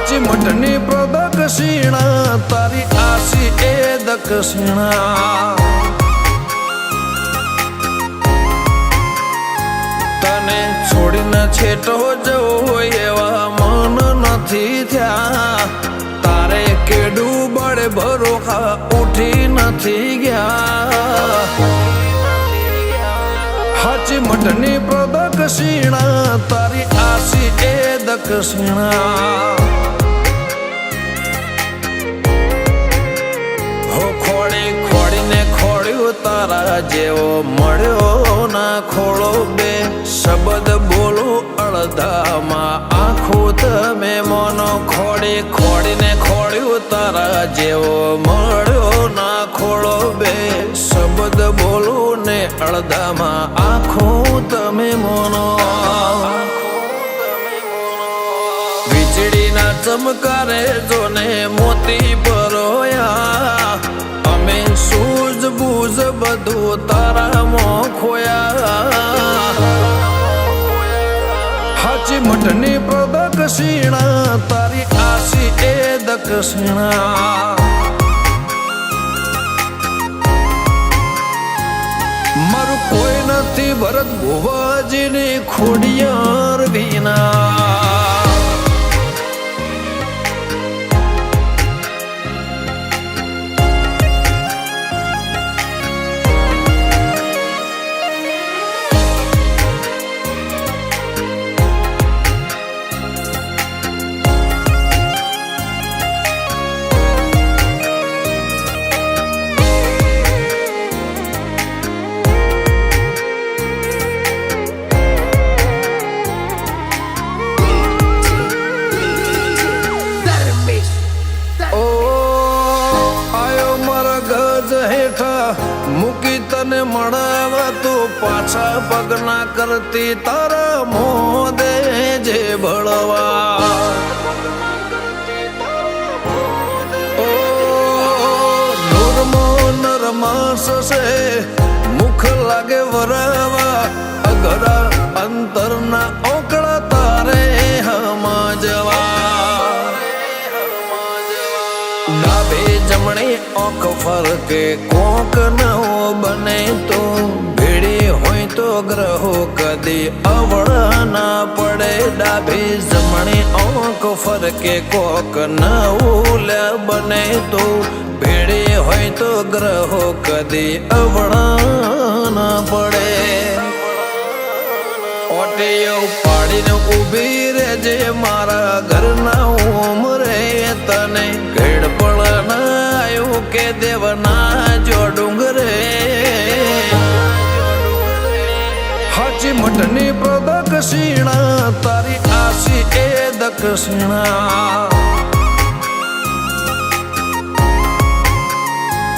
હાચી મઠની પ્રદક્ષિણા તારી આશી એ દક્ષિણા તને છોડીને છેટો જવો એવા મન નથી થયા તારે કેડું બળે ભરોખા ઉઠી નથી ગયા હાચી મઠની પ્રદક્ષિણા તારી આશી એ દક્ષિણા હો ખોડી ખોડીને ખોડ્યું તારા જેવો મળ્યો ના ખોળો બે શબ્દ બોલો અડધામાં આખું તમે મોનો ખોડી ખોડીને ખોડ્યું તારા જેવો મળ્યો ના ખોળો બે શબ્દ બોલો ને અડધામાં આખું તમે મોનો વીજળીના ચમકારે જોને મોતી પરોયા અમે સૂઝબૂઝ બધું તારામાં ખોયા હાચી મઠની પ્રદક્ષિણા તારી આશી એ દક્ષિણા મારું કોઈ નથી ભરત ભુવાજીની ખોડિયાર વિના મૂકી તને મળવા તો પાછા પગના કરતી તારા મોદે જે ભળવા ઓ નૂરમો નરમાસ છે મુખ લાગે વરવા અઘરા અંતરના ઓકળા તારે હમજવા ડાબે જમણે ઓખ ફરકે કોક નવો બને તો ભેડી હોય તો ગ્રહો કદી અવળ ના પડે ડાબે જમણે ઓખ ફરકે કોક નવું બને તો ભેડી હોય તો ગ્રહો કદી અવળ ના પડે ઓટીઓ પાડીને ઊભી રહેજે મારા ઘરના ઉમરે તને ઘેડ પણ આવ્યું કે દેવના જો ડુંગરે હાચી મઠની પ્રદક્ષિણા તારી આશી એ દક્ષિણા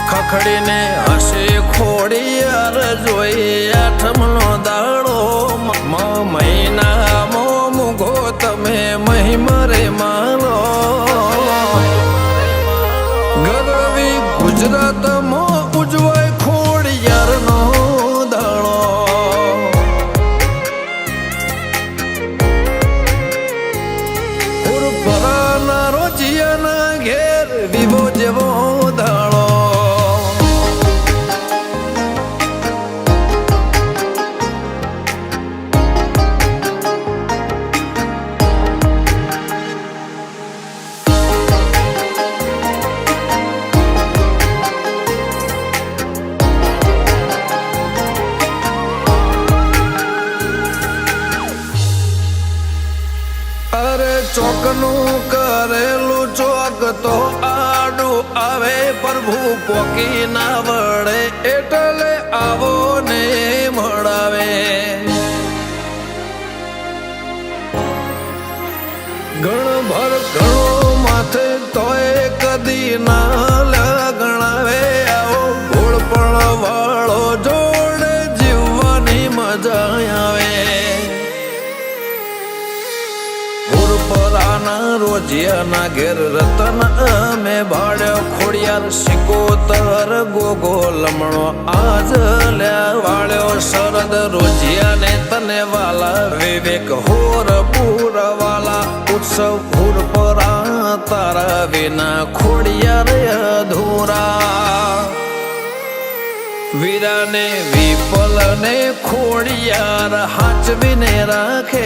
ખખડીને હસે ખોડિયાર જોઈ આઠમનો દાડો મહિનામાં મુગો તમે મહિમરે માનો ગરવી ગુજરાતમાં ઉજવાય ખોડિયારનો દાડો ઉરપરાના રોજિયાના ઘેર વિવો જેવો દાડો ચોકનું કરેલું ચોક તો આડું આવે પ્રભુ પોકી ના વળે એટલે આવો ને મળાવે ગણભર ઘણો માથે તોય કદી ના લગણાવે આવો ભૂળ પણ વાળો જોડે જીવવાની મજા આવે પરાના રોજિયાના ઘેર રતન અમે ભાડ્યો ખોડિયાર સિકોતર ગોગો લમણો આજ લ્યા વાળ્યો શરદ રોજિયાને તને વાલા વિવેક હોર પૂર વાલા ઉત્સવ ભૂરપરા તારા વિના ખોડિયાર અધૂરા વીરાને વિપલને ખોડિયાર હાચવીને રાખે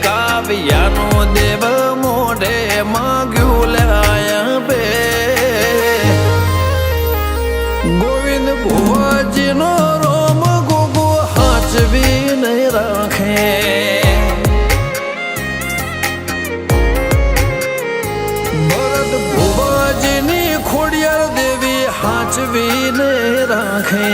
કાવ્યાનો દેવ મોઢે માગ્યું લાયા બે ગોવિંદ ભુવાજીનો રોમ ગોગો હાચવીને રાખે ભરત ભુવાજીની ખોડિયાર દેવી હાચવીને રાખે